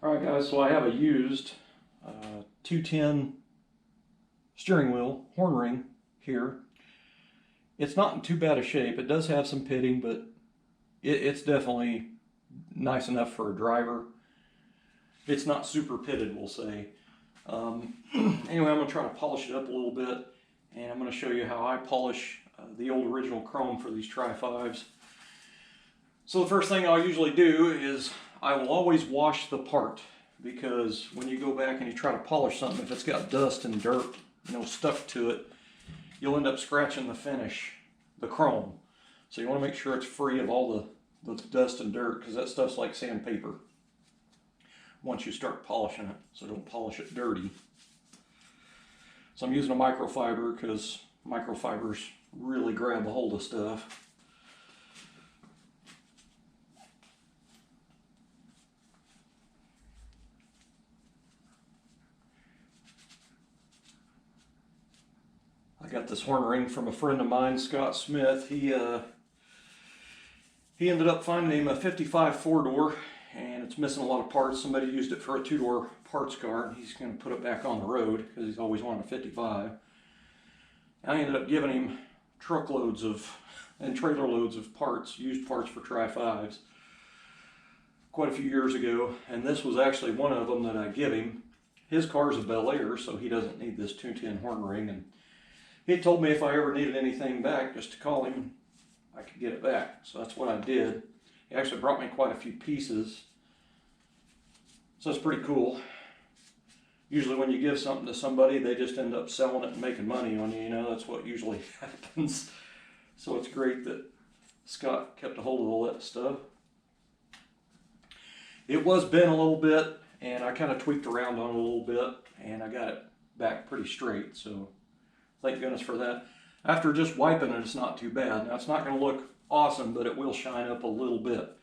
Alright guys, so I have a used 210 steering wheel horn ring here. It's not in too bad a shape. It does have some pitting, but it's definitely nice enough for a driver. It's not super pitted, we'll say. Anyway, I'm going to try to polish it up a little bit, and I'm going to show you how I polish the old original chrome for these Tri-5s. So the first thing I'll usually do is I will always wash the part, because when you go back and you try to polish something, if it's got dust and dirt, stuck to it, you'll end up scratching the finish, the chrome. So you want to make sure it's free of all the dust and dirt, because that stuff's like sandpaper once you start polishing it, so don't polish it dirty. So I'm using a microfiber because microfibers really grab a hold of stuff. I got this horn ring from a friend of mine, Scott Smith. He ended up finding him a 55 4-door, and it's missing a lot of parts. Somebody used it for a 2-door parts car, and he's going to put it back on the road because he's always wanted a 55. I ended up giving him truckloads and trailer loads of parts, used parts for Tri-5s, quite a few years ago, and this was actually one of them that I give him. His car's a Bel Air, so he doesn't need this 210 horn ring, and he told me if I ever needed anything back, just to call him and I could get it back. So that's what I did. He actually brought me quite a few pieces. So it's pretty cool. Usually when you give something to somebody, they just end up selling it and making money on you. That's what usually happens. So it's great that Scott kept a hold of all that stuff. It was bent a little bit, and I kind of tweaked around on it a little bit, and I got it back pretty straight. So thank goodness for that. After just wiping it, it's not too bad. Now, it's not going to look awesome, but it will shine up a little bit.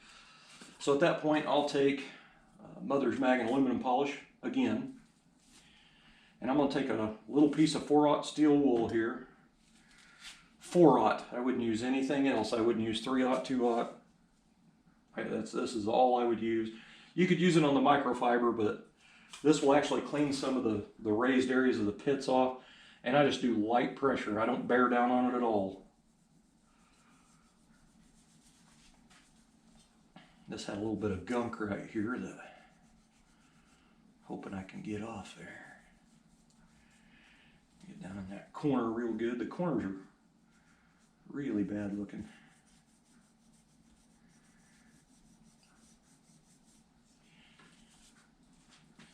So at that point, I'll take Mother's Mag aluminum polish again. And I'm going to take a little piece of 4/0 steel wool here. 4/0. I wouldn't use anything else. I wouldn't use 3/0, 2/0. This is all I would use. You could use it on the microfiber, but this will actually clean some of the raised areas of the pits off. And I just do light pressure. I don't bear down on it at all. This had a little bit of gunk right here that I'm hoping I can get off there. Get down in that corner real good. The corners are really bad looking.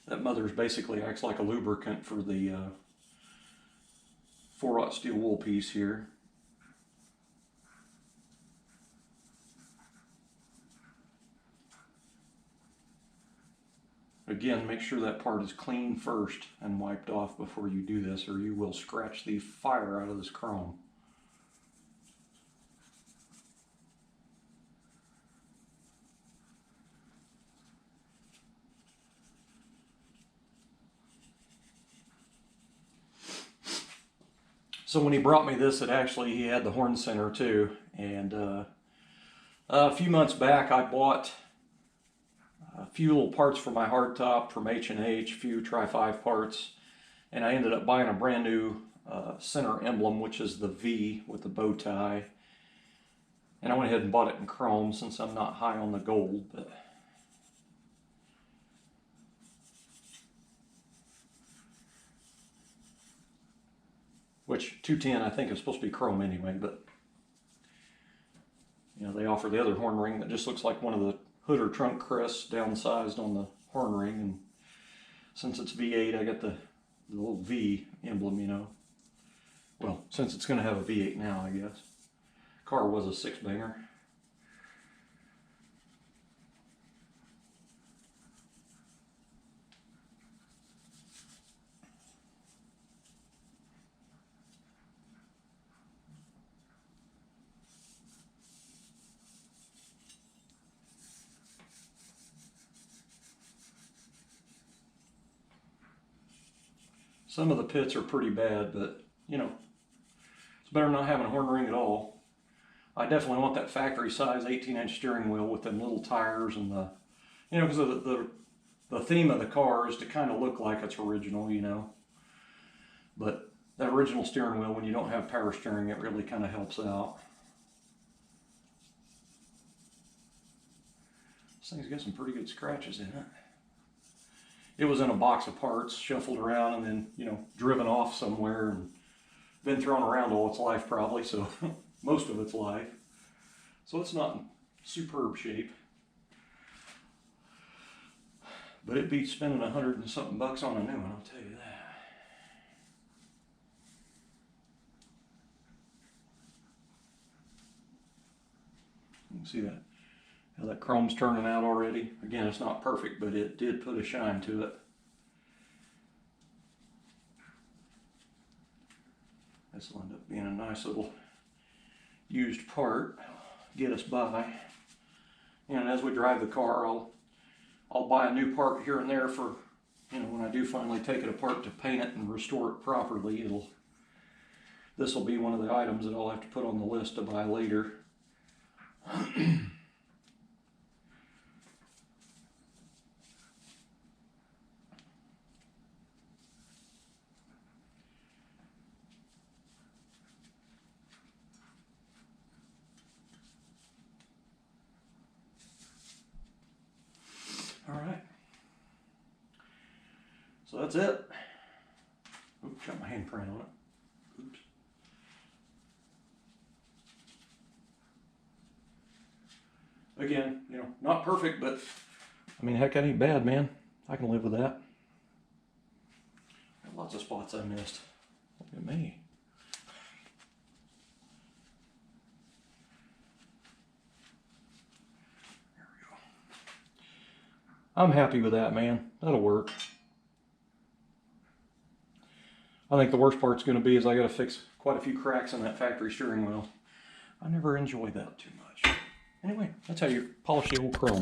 That Mother's basically acts like a lubricant for the 4/0 steel wool piece here. Again, make sure that part is clean first and wiped off before you do this, or you will scratch the fire out of this chrome. So when he brought me this, he had the horn center too. And a few months back, I bought a few little parts for my hardtop from H&H, a few Tri-5 parts, and I ended up buying a brand new center emblem, which is the V with the bow tie. And I went ahead and bought it in chrome since I'm not high on the gold. But which 210 I think is supposed to be chrome anyway, but they offer the other horn ring that just looks like one of the hood or trunk crests downsized on the horn ring, and since it's V8 I got the little V emblem, well, since it's going to have a V8 now, I guess. Car was a 6-banger. Some of the pits are pretty bad, but it's better than not having a horn ring at all. I definitely want that factory size 18-inch steering wheel with them little tires and the, because of the the theme of the car is to kind of look like it's original, you know. But that original steering wheel, when you don't have power steering, it really kind of helps out. This thing's got some pretty good scratches in it. It was in a box of parts, shuffled around, and then, you know, driven off somewhere and been thrown around all its life probably, so most of its life. So it's not in superb shape. But it beats spending $100 and something bucks on a new one, I'll tell you that. You can see that, how that chrome's turning out already. Again, it's not perfect, but it did put a shine to it. This will end up being a nice little used part, get us by. And as we drive the car, I'll buy a new part here and there for, you know, when I do finally take it apart to paint it and restore it properly. This will be one of the items that I'll have to put on the list to buy later. All right. So that's it. Oops, got my handprint on it. Oops. Again, you know, not perfect, but I mean, heck, that ain't bad, man. I can live with that. Got lots of spots I missed. Look at me. There we go. I'm happy with that, man. That'll work. I think the worst part's going to be is I got to fix quite a few cracks in that factory steering wheel. I never enjoy that too much. Anyway, that's how you polish the old chrome.